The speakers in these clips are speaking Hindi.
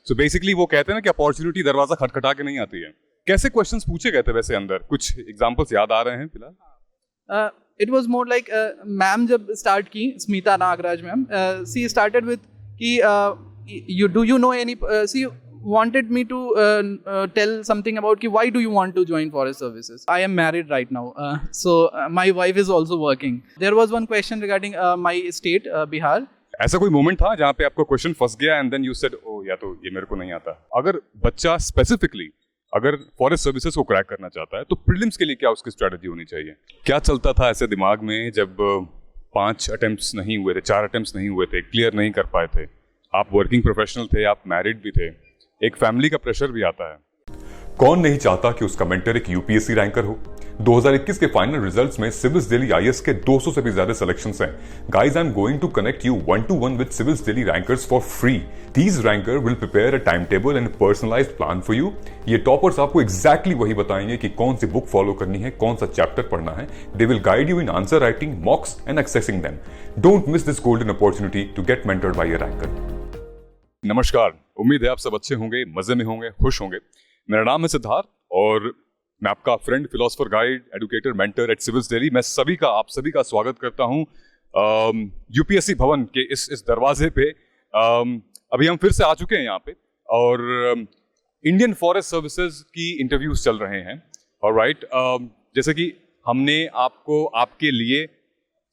सो बेसिकली वो कहते हैं ना कि अपॉर्चुनिटी दरवाजा खटखटा के नहीं आती है। कैसे क्वेश्चंस पूछे गए थे वैसे अंदर, कुछ एग्जांपल्स याद आ रहे हैं फिलहाल? It was more like ma'am जब स्टार्ट की, Smita Nagaraj ma'am, she started with कि you know any she wanted me to tell something about कि why do you want to join forest services. I am married right now, so my wife is also working. There was one question regarding my state, Bihar. ऐसा कोई मोमेंट था जहाँ पे आपको क्वेश्चन फंस गया एंड देन यू सेड ओ या तो ये मेरे को नहीं आता? अगर बच्चा स्पेसिफिकली अगर फॉरेस्ट सर्विसेज को क्रैक करना चाहता है तो प्रीलिम्स के लिए क्या उसकी स्ट्रेटजी होनी चाहिए? क्या चलता था ऐसे दिमाग में जब 5 अटेम्प्ट्स नहीं हुए थे, 4 अटेम्प्ट्स नहीं हुए थे, क्लियर नहीं कर पाए थे? आप वर्किंग प्रोफेशनल थे, आप मैरिड भी थे, एक फैमिली का प्रेशर भी आता है। कौन नहीं चाहता कि उसका मेंटर एक यूपीएससी रैंकर हो? 2021 के फाइनल रिजल्ट्स में सिविल्स दिल्ली आईएएस के 200 से भी ज्यादा सिलेक्शंस हैं। Guys, I am going to connect you 1-to-1 with Civils Delhi rankers for free. These ranker will prepare a time table and personalised plan for you. ये टॉपर्स आपको एग्जैक्टली वही बताएंगे कि कौन सी बुक फॉलो करनी है, कौन सा चैप्टर पढ़ना है। They will guide you in answer writing, mocks and assessing them. Don't miss this golden opportunity to get mentored by a ranker. नमस्कार, उम्मीद है आप सब अच्छे होंगे, मजे में होंगे, खुश होंगे। मेरा नाम है सिद्धार्थ और मैं आपका friend, philosopher, guide, educator, mentor at Civils Delhi. मैं आप सभी का स्वागत करता हूं यूपीएससी भवन के इस दरवाजे पे। अभी हम फिर से आ चुके हैं यहाँ पे और इंडियन फॉरेस्ट सर्विसेज की इंटरव्यूज चल रहे हैं। ऑलराइट, जैसे कि हमने आपके लिए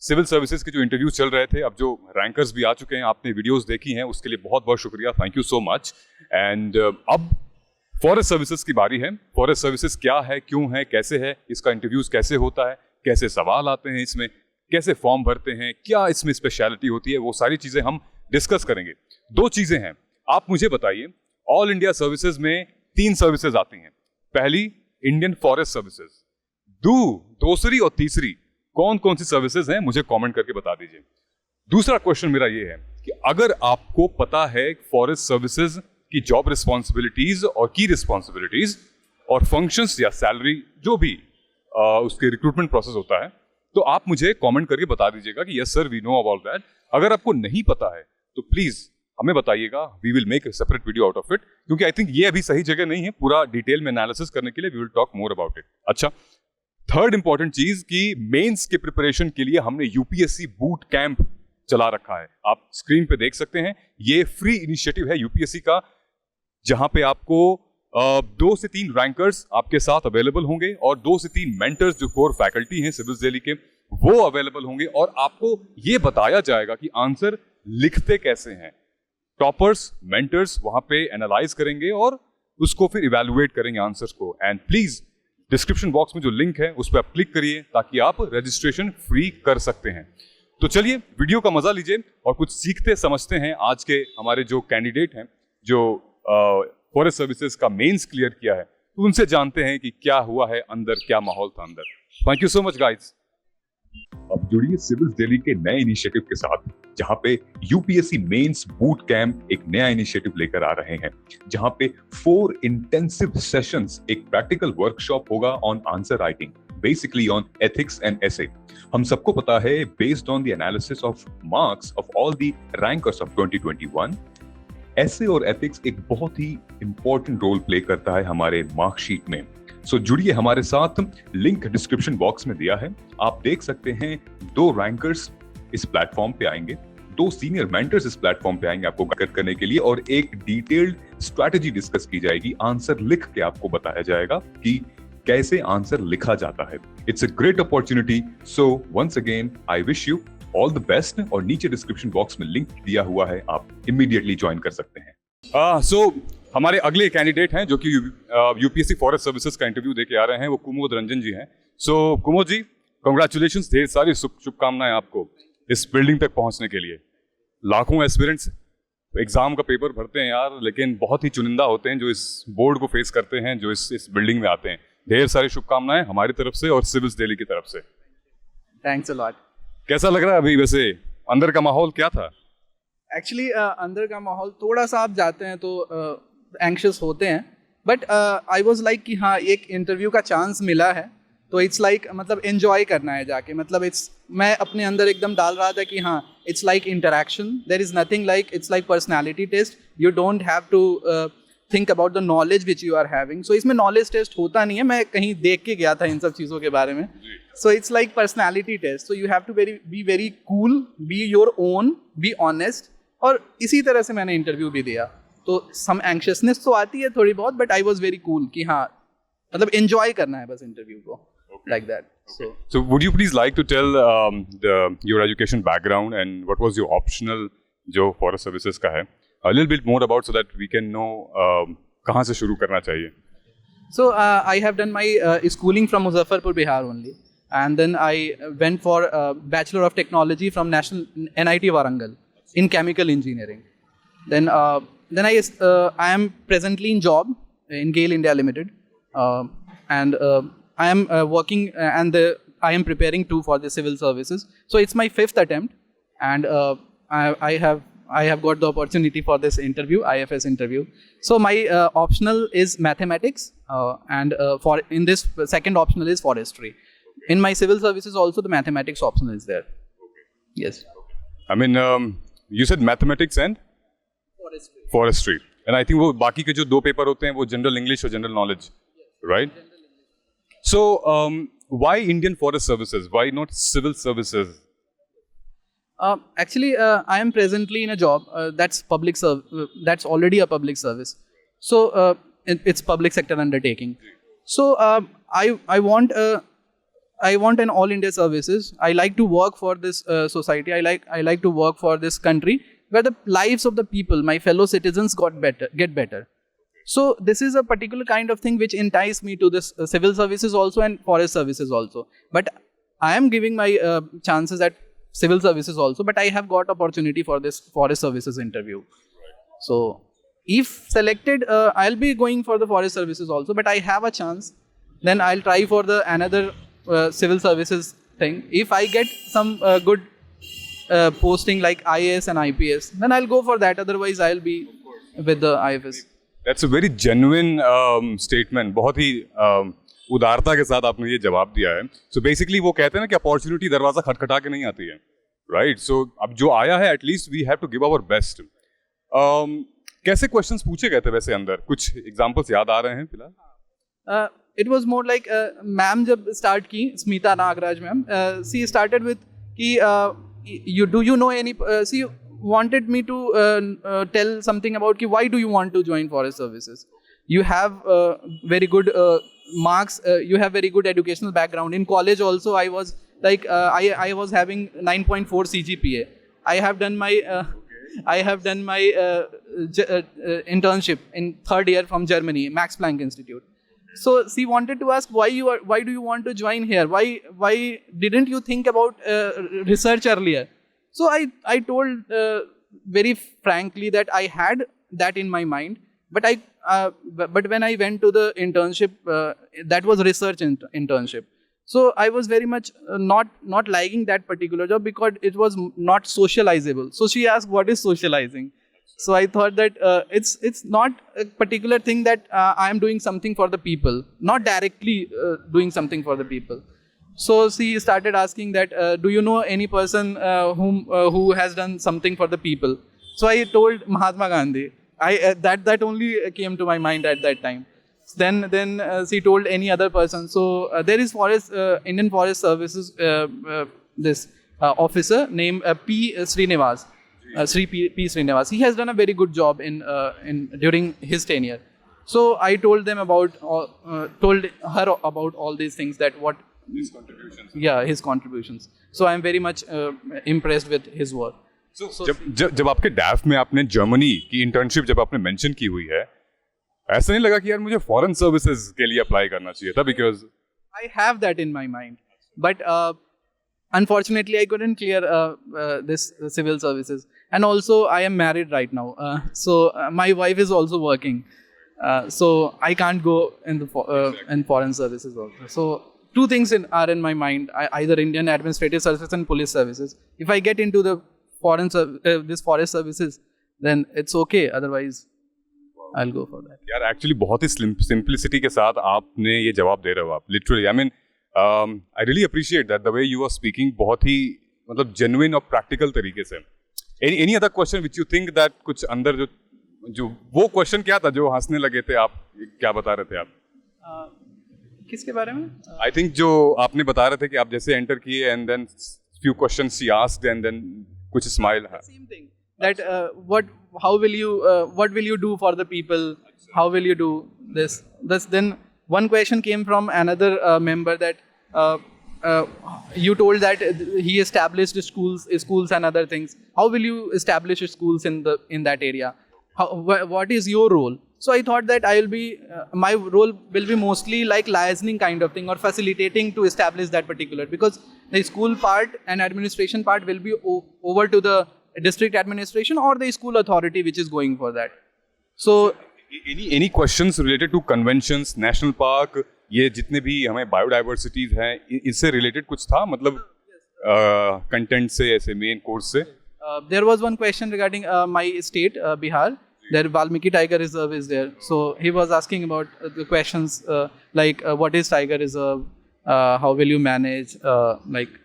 सिविल सर्विसेज के जो इंटरव्यूज चल रहे थे, अब जो रैंकर्स भी आ चुके हैं, आपने वीडियोस देखी हैं, उसके लिए बहुत बहुत शुक्रिया, thank you so much. And अब फॉरेस्ट सर्विसेज की बारी है। फॉरेस्ट सर्विसेज क्या है, क्यों है, कैसे है, इसका इंटरव्यूज कैसे होता है, कैसे सवाल आते हैं इसमें, कैसे फॉर्म भरते हैं, क्या इसमें स्पेशलिटी होती है, वो सारी चीजें हम डिस्कस करेंगे। 2 चीजें हैं, आप मुझे बताइए। ऑल इंडिया सर्विसेज में 3 सर्विसेज आती हैं। पहली इंडियन फॉरेस्ट सर्विसेज, दूसरी और तीसरी कौन कौन सी सर्विसेज हैं, मुझे कमेंट करके बता दीजिए। दूसरा क्वेश्चन मेरा ये है कि अगर आपको पता है फॉरेस्ट सर्विसेज की जॉब रिस्पॉन्सिबिलिटीज और की रिस्पॉन्सिबिलिटीज और फंक्शंस या सैलरी जो भी उसके रिक्रूटमेंट प्रोसेस होता है, तो आप मुझे कमेंट करके बता दीजिएगा कि yes sir we know about that. अगर आपको नहीं पता है तो प्लीज हमें बताइएगा, we will make a separate video out of it, क्योंकि आई थिंक ये अभी सही जगह नहीं है पूरा डिटेल में एनालिसिस करने के लिए। We will talk more about it. अच्छा, थर्ड इंपॉर्टेंट चीज कि मेंस के प्रिपरेशन के लिए हमने यूपीएससी बूट कैंप चला रखा है। आप स्क्रीन पे देख सकते हैं, ये फ्री इनिशिएटिव है यूपीएससी का, जहां पे आपको 2 से 3 रैंकर्स आपके साथ अवेलेबल होंगे और 2 से 3 मेंटर्स जो कोर फैकल्टी हैं सिविल्स दिल्ली के, वो अवेलेबल होंगे और आपको ये बताया जाएगा कि आंसर लिखते कैसे हैं। टॉपर्स, मेंटर्स वहां पे एनालाइज करेंगे और उसको फिर इवैल्यूएट करेंगे आंसर्स को। एंड प्लीज डिस्क्रिप्शन बॉक्स में जो लिंक है उस पर आप क्लिक करिए ताकि आप रजिस्ट्रेशन फ्री कर सकते हैं। तो चलिए वीडियो का मजा लीजिए और कुछ सीखते समझते हैं आज के हमारे जो कैंडिडेट हैं, जो फॉरेस्ट सर्विसेज का मेंस क्लियर किया है, तो उनसे जानते हैं कि क्या हुआ है अंदर, क्या माहौल था अंदर। Thank you so much guys. अब जुड़िए सिविल्स दिल्ली के नए इनिशिएटिव के साथ, जहां पे यूपीएससी मेंस बूट कैंप एक नया इनिशिएटिव लेकर आ रहे हैं, जहां पे 4 इंटेंसिव सेशंस, एक प्रैक्टिकल वर्कशॉप होगा on answer writing, basically on ethics and essay. हम सबको पता है, based on the analysis of marks of all the rankers ऑफ 2021, एसे और एथिक्स एक बहुत ही इंपॉर्टेंट रोल प्ले करता है हमारे मार्कशीट में। सो जुड़िए हमारे साथ, लिंक डिस्क्रिप्शन बॉक्स में दिया है। आप देख सकते हैं 2 रैंकर्स इस प्लेटफॉर्म पे आएंगे, 2 सीनियर मेंटर्स इस प्लेटफॉर्म पे आएंगे आपको गाइड करने के लिए, और एक डिटेल्ड स्ट्रैटेजी डिस्कस की जाएगी। आंसर लिख के आपको बताया जाएगा कि कैसे आंसर लिखा जाता है। It's a great opportunity. So once again I wish you all the best, और नीचे डिस्क्रिप्शन बॉक्स में लिंक दिया हुआ है, आप इमीडिएटली ज्वाइन कर सकते हैं। सो हमारे अगले कैंडिडेट हैं जो कि यूपीएससी फॉरेस्ट सर्विसेज का इंटरव्यू देके आ रहे हैं, वो कुमोद रंजन जी हैं। सो कुमोद जी, कंग्रेचुलेशंस, ढेर सारी शुभकामनाएं आपको इस बिल्डिंग तक पहुंचने के लिए। लाखों एस्पिरेंट्स एग्जाम का पेपर भरते हैं यार, लेकिन बहुत ही चुनिंदा होते हैं जो इस बोर्ड को फेस करते हैं, जो इस बिल्डिंग में आते हैं। ढेर सारी शुभकामनाएं हमारी तरफ से और सिविल्स दिल्ली की तरफ से। Thanks a lot. कैसा लग रहा है अभी वैसे, अंदर का माहौल क्या था? एक्चुअली अंदर का माहौल थोड़ा सा, आप जाते हैं तो एंक्शियस होते हैं, बट आई वाज लाइक कि हाँ एक इंटरव्यू का चांस मिला है तो इट्स लाइक मतलब एंजॉय करना है जाके, मतलब इट्स मैं अपने अंदर एकदम डाल रहा था कि हाँ it's like interaction. There is nothing like, it's like personality test. You don't have to think about the knowledge which you are having. So इसमें knowledge test होता नहीं है, मैं कहीं देख के गया था इन सब चीज़ों के बारे में. So it's like personality test. So you have to be very cool, be your own, be honest. और इसी तरह से मैंने इंटरव्यू भी दिया. तो some anxiousness तो आती है थोड़ी बहुत, but I was very cool कि हाँ मतलब enjoy करना है बस इंटरव्यू को. Like that. So would you please like to tell your education background and what was your optional जो forest services का है, a little bit more about, so that we can know कहाँ से शुरू करना चाहिए. So I have done my schooling from Muzaffarpur, Bihar only, and then I went for Bachelor of Technology from National NIT Warangal in Chemical Engineering. Then I am presently in job in GAIL India Limited, and I am working and I am preparing too for the civil services. So it's my 5th attempt, and I have got the opportunity for this interview, IFS interview. So my optional is mathematics, and for in this second optional is forestry. In my civil services also the mathematics optional is there. Yes. I mean, you said mathematics and forestry, and I think वो बाकी के जो 2 पेपर होते हैं वो general English और general knowledge, right? So why Indian Forest Services? Why not civil services? Actually, I am presently in a job that's that's already a public service. So it's public sector undertaking. So I want an all India services. I like to work for this society. I like to work for this country where the lives of the people, my fellow citizens, get better. So this is a particular kind of thing which enticed me to this civil services also and forest services also. But I am giving my chances at civil services also, but I have got opportunity for this forest services interview. So if selected, I'll be going for the forest services also, but I have a chance. Then I'll try for the another civil services thing. If I get some good posting like IAS and IPS, then I'll go for that. Otherwise, I'll be with the IFS. That's a very genuine statement. बहुत ही उदारता के साथ आपने ये जवाब दिया है. So basically वो कहते हैं ना कि अपॉर्चुनिटी दरवाजा खटखटा के नहीं आती है, right? So अब जो आया है, at least we have to give our best. कैसे क्वेश्चंस पूछे गए थे वैसे अंदर? कुछ एग्जांपल्स याद आ रहे हैं फिलहाल? It was more like ma'am जब स्टार्ट की, Smita Nagaraj ma'am, she started with कि do you know any she wanted me to tell something about कि why do you want to join forest services? You have very good marks, you have very good educational background. In college also I was like I was having 9.4 CGPA. I have done my internship in 3rd year from Germany, Max Planck Institute. So she wanted to ask why do you want to join here? Why didn't you think about research earlier? So I told very frankly that I had that in my mind, but when I went to the internship, that was research internship. So I was very much not liking that particular job because it was not socializable. So she asked, what is socializing? So I thought that it's not a particular thing that I am doing something for the people, not directly doing something for the people. So she started asking that, do you know any person who has done something for the people? So I told Mahatma Gandhi. That only came to my mind at that time. Then she told any other person. So there is Indian Forest Services this officer named P. Srinivas. Sri P. Srinivas. He has done a very good job during his tenure. So I told her about all these things, that what His contributions. Yeah, his contributions. So I am very much impressed with his work. So जब आपके डैफ में आपने जर्मनी की इंटर्नशिप जब आपने मेंशन की हुई है, ऐसा नहीं लगा कि यार मुझे फॉरेन सर्विसेज के लिए अप्लाई करना चाहिए था? Because I have that in my mind, but unfortunately I couldn't clear this civil services, and also I am married right now, so my wife is also working, so I can't go in in foreign services also. So two things are in my mind, either Indian administrative services and police services. If I get into the this forest services, then it's okay, otherwise I'll go for that. यार एक्चुअली बहुत ही सिंपलिसिटी के साथ आपने ये जवाब दे रहे हो आप, literally. I mean I really appreciate that the way you are speaking. बहुत ही मतलब जेन्युइन और प्रैक्टिकल तरीके से। Any other question which you think that कुछ अंदर जो वो क्वेश्चन क्या था जो हंसने लगे थे आप, क्या बता रहे थे आप? किसके बारे में? आई थिंक जो आपने बता रहे थे कि आप जैसे एंटर किए and then few questions she asked and then कुछ smile है। Same thing. That what will you do for the people? How will you do this? Then one question came from another member that you told that he established schools and other things. How will you establish schools in that area? What is your role? So I thought that my role will be mostly like liaising kind of thing or facilitating to establish that particular, because the school part and administration part will be over to the district administration or the school authority which is going for that. So any questions related to conventions, national park, ये जितने भी हमें biodiversities हैं, इससे related कुछ था, मतलब content से, ऐसे main course से? There was one question regarding my state, Bihar. There Valmiki Tiger Reserve is there. So he was asking about the questions like what is Tiger Reserve, how will you manage, like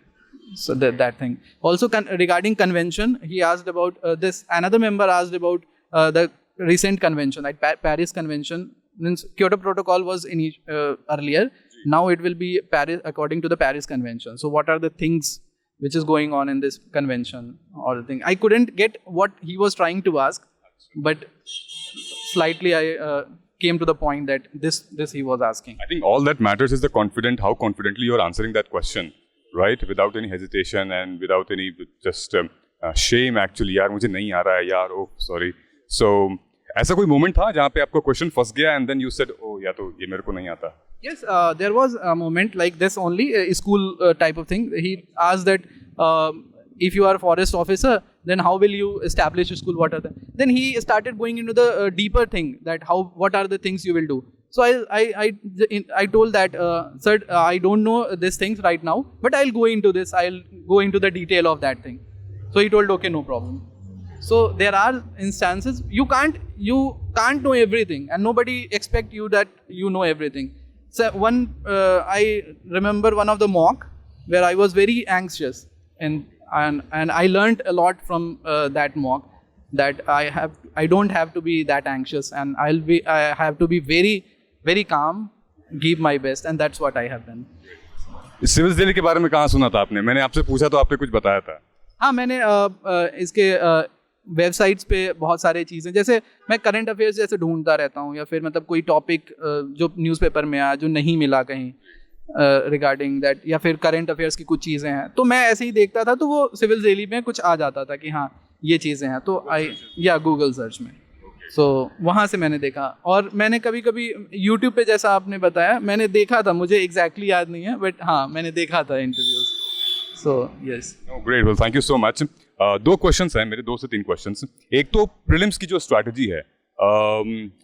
so that thing. Also regarding convention, he asked about this. Another member asked about the recent convention, like Paris Convention. Means Kyoto Protocol was earlier. Now it will be Paris according to the Paris Convention. So what are the things which is going on in this convention or the thing? I couldn't get what he was trying to ask, but slightly I came to the point that this he was asking. I think all that matters is how confidently you are answering that question, right? Without any hesitation and without any just shame actually, यार मुझे नहीं आ रहा है यार, oh sorry. So ऐसा कोई moment था जहाँ पे आपको question फंस गया and then you said, oh या तो ये मेरे को नहीं आता? Yes, there was a moment like this only, a school type of thing. He asked that if you are a forest officer, then how will you establish a school? What are the? Then he started going into the deeper thing, that what are the things you will do. So I told that, sir, I don't know these things right now, but I'll go into this. I'll go into the detail of that thing. So he told, okay, no problem. So there are instances you can't know everything, and nobody expect you that you know everything. So I remember one of the mock where I was very anxious, and I learned a lot from that mock, that I don't have to be that anxious, and I have to be very very calm, give my best, and that's what I have done. Civils देने के बारे में कहाँ सुना था आपने? मैंने आपसे पूछा तो आपने कुछ बताया था। हाँ, मैंने इसके वेबसाइट्स पे बहुत सारे चीज़ें, जैसे मैं करंट अफेयर्स जैसे ढूंढता रहता हूँ, या फिर मतलब कोई टॉपिक जो न्यूज़पेपर में आया जो नहीं मिला कहीं रिगार्डिंग दैट, या फिर करंट अफेयर्स की कुछ चीज़ें हैं, तो मैं ऐसे ही देखता था, तो वो सिविल डेली में कुछ आ जाता था कि हाँ ये चीज़ें हैं, तो गूगल सर्च में, सो वहाँ से मैंने देखा। और मैंने कभी कभी यूट्यूब पे, जैसा आपने बताया, मैंने देखा था, मुझे एग्जैक्टली याद नहीं है, बट हाँ मैंने देखा था interviews. So yes, great, well thank you so much. दो क्वेश्चंस हैं मेरे, 2 से 3 क्वेश्चंस। एक तो प्रीलिम्स की जो स्ट्रैटेजी है,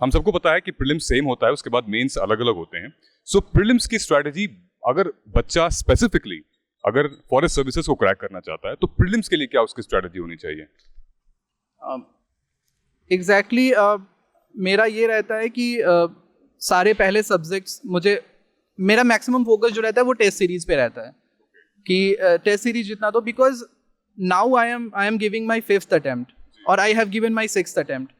हम सबको पता है कि प्रीलिम्स सेम होता है, उसके बाद मेंस अलग अलग होते हैं। सो प्रीलिम्स की स्ट्रैटेजी, अगर बच्चा स्पेसिफिकली अगर फॉरेस्ट सर्विसेज को क्रैक करना चाहता है, तो प्रीलिम्स के लिए क्या उसकी स्ट्रैटेजी होनी चाहिए? एग्जैक्टली मेरा ये रहता है कि सारे पहले सब्जेक्ट्स मेरा मैक्सिमम फोकस जो रहता है वो टेस्ट सीरीज पे रहता है, कि टेस्ट सीरीज जितना, तो because now I am giving my 5th attempt और I have given my 6th attempt.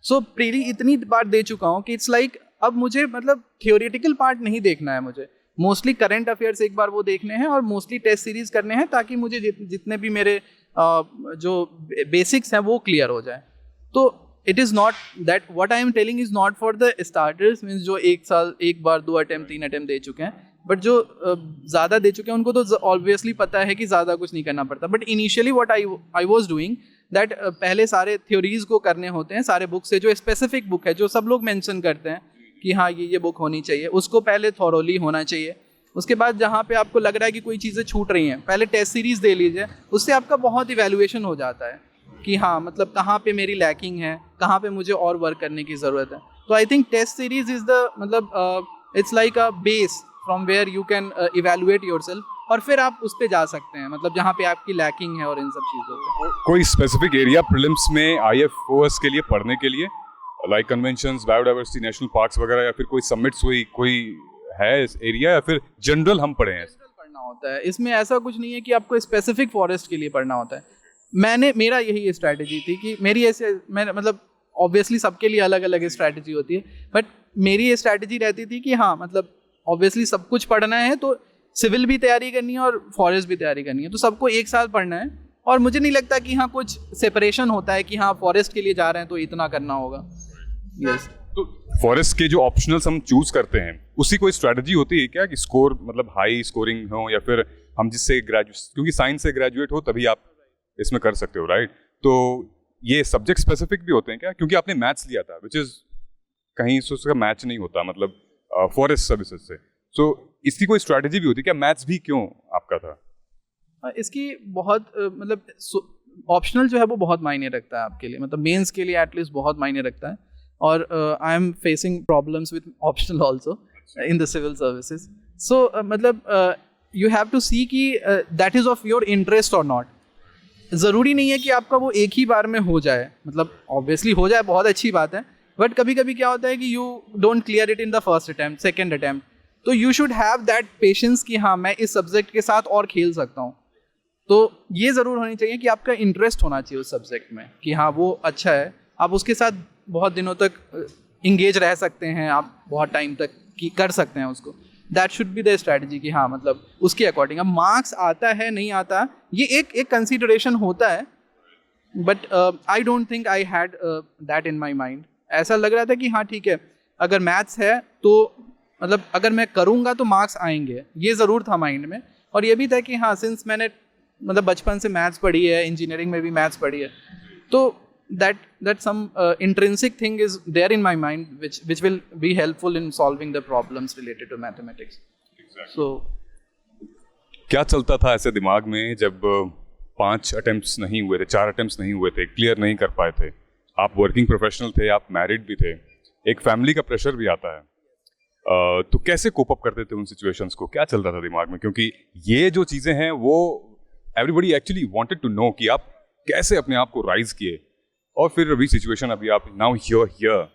So prelim इतनी बार दे चुका हूँ कि इट्स लाइक अब मुझे मतलब थियोरेटिकल पार्ट नहीं देखना है, मुझे मोस्टली करंट अफेयर्स एक बार वो देखने हैं और मोस्टली टेस्ट सीरीज करने हैं, ताकि मुझे जितने भी मेरे जो बेसिक्स हैं वो क्लियर हो जाए। तो it is not that, what I am telling is not for the starters, means जो एक बार 2 अटेम्प्ट 3 अटेम्प्ट दे चुके हैं, बट जो ज़्यादा दे चुके हैं उनको तो ऑब्वियसली पता है कि ज़्यादा कुछ नहीं करना पड़ता। But initially what I was doing that, पहले सारे थ्योरीज को करने होते हैं, सारे बुक से जो स्पेसिफिक बुक है, जो सब लोग मेंशन करते हैं कि हाँ ये बुक होनी चाहिए, उसको पहले थॉरोली होना चाहिए। उसके बाद जहाँ पे आपको लग रहा है कि कोई चीज़ें छूट रही हैं, पहले टेस्ट सीरीज़ दे लीजिए, उससे आपका बहुत इवैल्यूएशन हो जाता है कि हाँ मतलब कहाँ पे मेरी लैकिंग है, कहाँ पे मुझे और वर्क करने की ज़रूरत है। तो I think test series is the मतलब it's like a base from where you can evaluate yourself, और फिर आप उस पर जा सकते हैं, मतलब जहाँ पे आपकी लैकिंग है और इन सब चीज़ों पे। कोई स्पेसिफिक एरिया प्रीलिम्स में IFOS के लिए पढ़ने के लिए, like conventions, biodiversity, national parks वगैरह, या फिर कोई समिट्स हुई, कोई है इस एरिया, या फिर जनरल हम पढ़े हैं? होता है। इसमें ऐसा कुछ नहीं है कि आपको स्पेसिफिक फॉरेस्ट के लिए पढ़ना होता है। मेरा यही स्ट्रैटेजी थी कि मेरी मैं मतलब ऑब्वियसली सबके लिए अलग अलग स्ट्रैटेजी होती है, बट मेरी ये स्ट्रैटेजी रहती थी कि हाँ मतलब ऑब्वियसली सब कुछ पढ़ना है तो सिविल भी तैयारी करनी है और फॉरेस्ट भी तैयारी करनी है, तो सबको एक साथ पढ़ना है। और मुझे नहीं लगता कि हाँ कुछ सेपरेशन होता है कि हाँ फॉरेस्ट के लिए जा रहे हैं तो इतना करना होगा। यस, तो फॉरेस्ट के जो ऑप्शनल्स हम चूज करते हैं उसी कोई स्ट्रैटेजी होती है क्या कि स्कोर मतलब हाई स्कोरिंग हो, या फिर हम जिससे क्योंकि साइंस से ग्रेजुएट हो तभी आप इसमें कर सकते हो, राइट? तो ये सब्जेक्ट स्पेसिफिक भी होते हैं क्या? क्योंकि आपने मैथ्स लिया था विच इज कहीं से उसका मैच नहीं होता मतलब फॉरेस्ट सर्विसेज से, सो इसकी कोई स्ट्रैटेजी भी होती है क्या? मैथ्स भी क्यों आपका था? इसकी बहुत मतलब ऑप्शनल जो है वो बहुत मायने रखता है आपके लिए, मतलब मेंस के लिए एटलीस्ट बहुत मायने रखता है। और I am facing problems with optional also in the civil services. So मतलब यू हैव टू सी कि that is of your interest और नॉट। ज़रूरी नहीं है कि आपका वो एक ही बार में हो जाए, मतलब ऑब्वियसली हो जाए बहुत अच्छी बात है, बट कभी कभी क्या होता है कि you don't clear it in the first attempt, second attempt, तो you should have that patience कि हाँ मैं इस सब्जेक्ट के साथ और खेल सकता हूँ। तो ये ज़रूर होनी चाहिए कि आपका इंटरेस्ट होना चाहिए उस सब्जेक्ट में कि हाँ वो अच्छा है, आप उसके साथ बहुत दिनों तक इंगेज रह सकते हैं, आप बहुत टाइम तक कर सकते हैं उसको। That should be the strategy कि हाँ मतलब उसके अकॉर्डिंग। अब मार्क्स आता है नहीं आता ये एक कंसिडरेशन होता है, but I don't think I had that in my mind. ऐसा लग रहा था कि हाँ ठीक है अगर मैथ्स है तो मतलब अगर मैं करूँगा तो मार्क्स आएंगे, ये ज़रूर था माइंड में। और ये भी था कि हाँ सिंस मैंने मतलब बचपन से मैथ्स पढ़ी है, इंजीनियरिंग में भी मैथ्स पढ़ी है, तो that some intrinsic thing is there in my mind which will be helpful in solving the problems related to mathematics. Exactly. So क्या चलता था ऐसे दिमाग में जब 5 अटेम्प्ट्स नहीं हुए थे, 4 अटेम्प्ट्स नहीं हुए थे, क्लियर नहीं कर पाए थे? आप वर्किंग प्रोफेशनल थे, आप मैरिड भी थे, एक फैमिली का प्रेशर भी आता है, तो कैसे कोप अप करते थे उन सिचुएशंस को? क्या चल रहा था दिमाग में? क्योंकि ये जो चीज़ें हैं वो everybody actually wanted to know कि आप कैसे अपने आप को राइज किए, और फिर अभी सिचुएशन अभी आप नाउ हियर।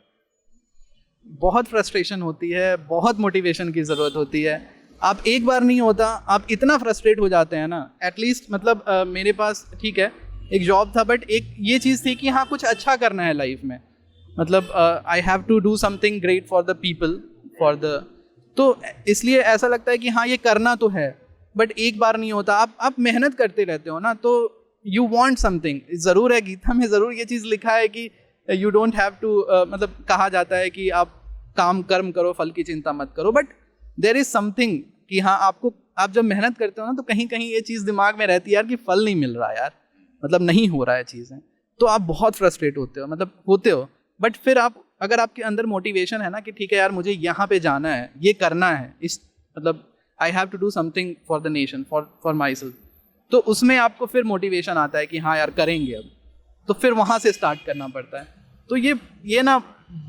बहुत फ्रस्ट्रेशन होती है, बहुत मोटिवेशन की ज़रूरत होती है। आप एक बार नहीं होता, आप इतना फ्रस्ट्रेट हो जाते हैं ना। एटलीस्ट मतलब मेरे पास ठीक है एक जॉब था, बट एक ये चीज़ थी कि हाँ कुछ अच्छा करना है लाइफ में, मतलब I have to do something great for the people, for the, तो इसलिए ऐसा लगता है कि हाँ ये करना तो है, बट एक बार नहीं होता। आप मेहनत करते रहते हो ना, तो यू वॉन्ट समथिंग। ज़रूर है गीता में ज़रूर ये चीज़ लिखा है कि यू डोंट हैव टू मतलब कहा जाता है कि आप कर्म करो फल की चिंता मत करो, बट देयर इज़ समथिंग कि हाँ आप जब मेहनत करते हो ना तो कहीं कहीं ये चीज़ दिमाग में रहती है यार कि फल नहीं मिल रहा यार, मतलब नहीं हो रहा है चीज़ें, तो आप बहुत फ्रस्ट्रेट होते हो, मतलब होते हो। बट फिर अगर आपके अंदर मोटिवेशन है ना कि ठीक है यार मुझे यहाँ पे जाना है, ये करना है, इस मतलब I have to do something for the nation, for myself, तो उसमें आपको फिर मोटिवेशन आता है कि हाँ यार करेंगे अब, तो फिर वहाँ से स्टार्ट करना पड़ता है। तो ये ना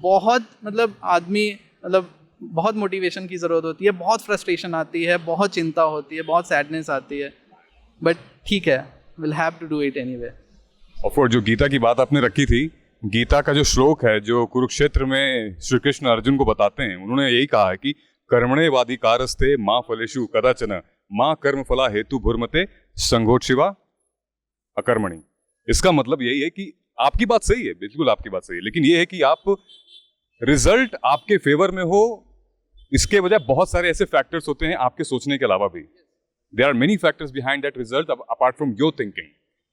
बहुत मतलब आदमी मतलब बहुत मोटिवेशन की ज़रूरत होती है, बहुत फ्रस्ट्रेशन आती है, बहुत चिंता होती है, बहुत सैडनेस आती है, बट ठीक है will have to do it anyway. और फिर जो गीता की बात आपने रखी थी, गीता का जो श्लोक है जो कुरुक्षेत्र में श्री कृष्ण अर्जुन को बताते हैं, उन्होंने यही कहा है कि कर्मणे वाधिकारस्ते माँ फलेषु कदाचन माँ कर्म फला हेतु भुर्मते संघोत्शिवा अकर्मणि। इसका मतलब यही है कि आपकी बात सही है, बिल्कुल आपकी बात सही है, लेकिन ये है कि आप रिजल्ट आपके फेवर में हो, इसके बजाय बहुत सारे ऐसे फैक्टर्स होते हैं आपके सोचने के अलावा भी। There are many factors behind that result apart from your thinking,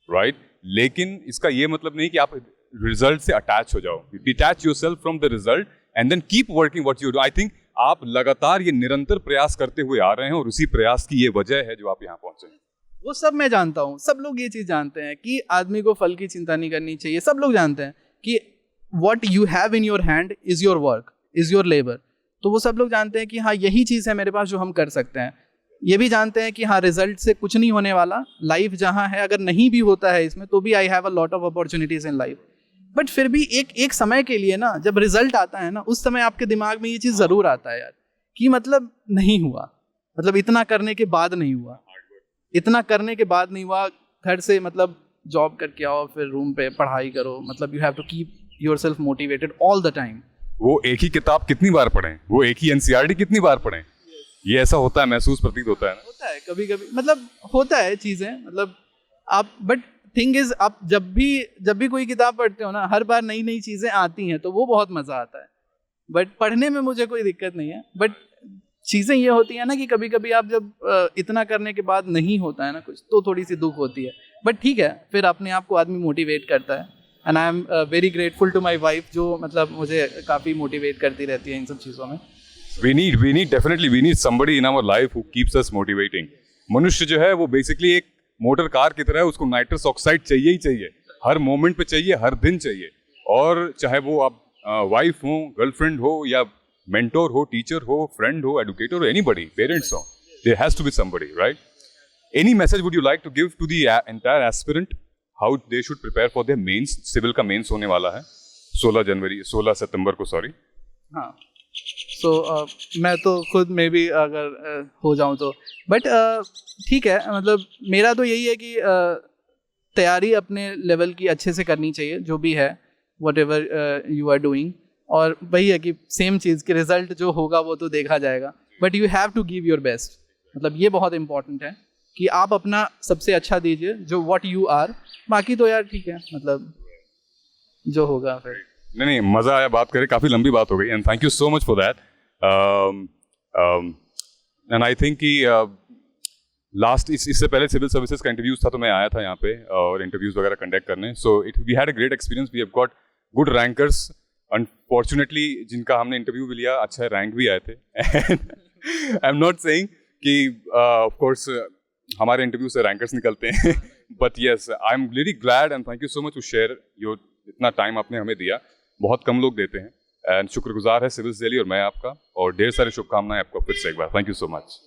right? लेकिन इसका ये मतलब नहीं कि आप रिजल्ट से अटैच हो जाओ। Detach yourself from the result and then keep working what you do. I think आप लगातार ये निरंतर प्रयास करते हुए आ रहे हैं और उसी प्रयास की ये वजह है जो आप यहाँ पहुंचे हैं। वो सब मैं जानता हूँ, सब लोग ये चीज़ जानते हैं कि आदमी को फल की चिंता नहीं करनी चाहिए। सब लोग जानते हैं कि what you have in your hand is your work, is your labour. तो वो सब लोग जानते हैं कि हाँ यही चीज़ है मेरे पास जो हम कर सकते हैं। ये भी जानते हैं कि हाँ रिजल्ट से कुछ नहीं होने वाला, लाइफ जहाँ है अगर नहीं भी होता है इसमें तो भी I have a lot of opportunities in life. But फिर भी एक समय के लिए ना जब रिजल्ट आता है ना, उस समय आपके दिमाग में ये चीज़ ज़रूर आता है यार कि मतलब नहीं हुआ, मतलब इतना करने के बाद नहीं हुआ, इतना करने के बाद नहीं हुआ। घर से मतलब जॉब करके आओ, फिर रूम पे पढ़ाई करो, मतलब you have to keep yourself motivated all the time. वो एक ही किताब कितनी बार पढ़ें, वो एक ही एनसीईआरटी कितनी बार पढ़ें, ये ऐसा होता है, महसूस प्रतीत होता है ना। होता है कभी कभी, मतलब होता है चीज़ें, मतलब आप, बट थिंग इज, आप जब भी कोई किताब पढ़ते हो ना, हर बार नई नई चीज़ें आती हैं तो वो बहुत मज़ा आता है। बट पढ़ने में मुझे कोई दिक्कत नहीं है, बट चीज़ें ये होती हैं ना कि कभी कभी आप जब इतना करने के बाद नहीं होता है ना कुछ, तो थोड़ी सी दुख होती है। बट ठीक है, फिर अपने आप को आदमी मोटिवेट करता है। And I am very grateful to my wife, जो मतलब मुझे काफ़ी मोटिवेट करती रहती है इन सब चीज़ों में। We need somebody in our life who keeps us motivating. मनुष्य जो है वो बेसिकली एक मोटर कार की तरह है, उसको नाइट्रस ऑक्साइड चाहिए ही चाहिए, हर मोमेंट पे चाहिए, हर दिन चाहिए। और चाहे वो आप वाइफ हो, गर्लफ्रेंड हो, या मेंटोर हो, टीचर हो, फ्रेंड हो, एडुकेटर हो, एनीबडी, पेरेंट्स हो, there has to be somebody, right? Any message would you like to give to the entire aspirant, how they should prepare for their mains? Civil का मेंस होने वाला है 16 सितंबर को, सॉरी। हाँ, सो मैं तो खुद में भी अगर हो जाऊं तो, बट ठीक है, मतलब मेरा तो यही है कि तैयारी अपने लेवल की अच्छे से करनी चाहिए, जो भी है, whatever you are doing. और वही है कि सेम चीज़ के रिजल्ट जो होगा वो तो देखा जाएगा, but you have to give your best. मतलब ये बहुत इंपॉर्टेंट है कि आप अपना सबसे अच्छा दीजिए, जो व्हाट यू आर। बाकी तो यार ठीक है, मतलब जो होगा फिर। नहीं, मज़ा आया बात करें, काफ़ी लंबी बात हो गई, and thank you so much for that. And I think कि लास्ट इससे पहले सिविल सर्विसेज का इंटरव्यूज था, तो मैं आया था यहाँ पे और इंटरव्यूज वगैरह कंडक्ट करने। So we had a great experience, we have got good rankers. Unfortunately जिनका हमने इंटरव्यू भी लिया, अच्छा रैंक भी आए थे। आई एम नॉट सेइंग कि ऑफ कोर्स हमारे इंटरव्यू से रैंकर्स निकलते हैं, but yes, I am really glad and thank you so much to share your, इतना टाइम आपने हमें दिया, बहुत कम लोग देते हैं। एंड शुक्रगुजार है सिविल्स दिल्ली और मैं आपका, और ढेर सारी शुभकामनाएं आपको फिर से एक बार। Thank you so much.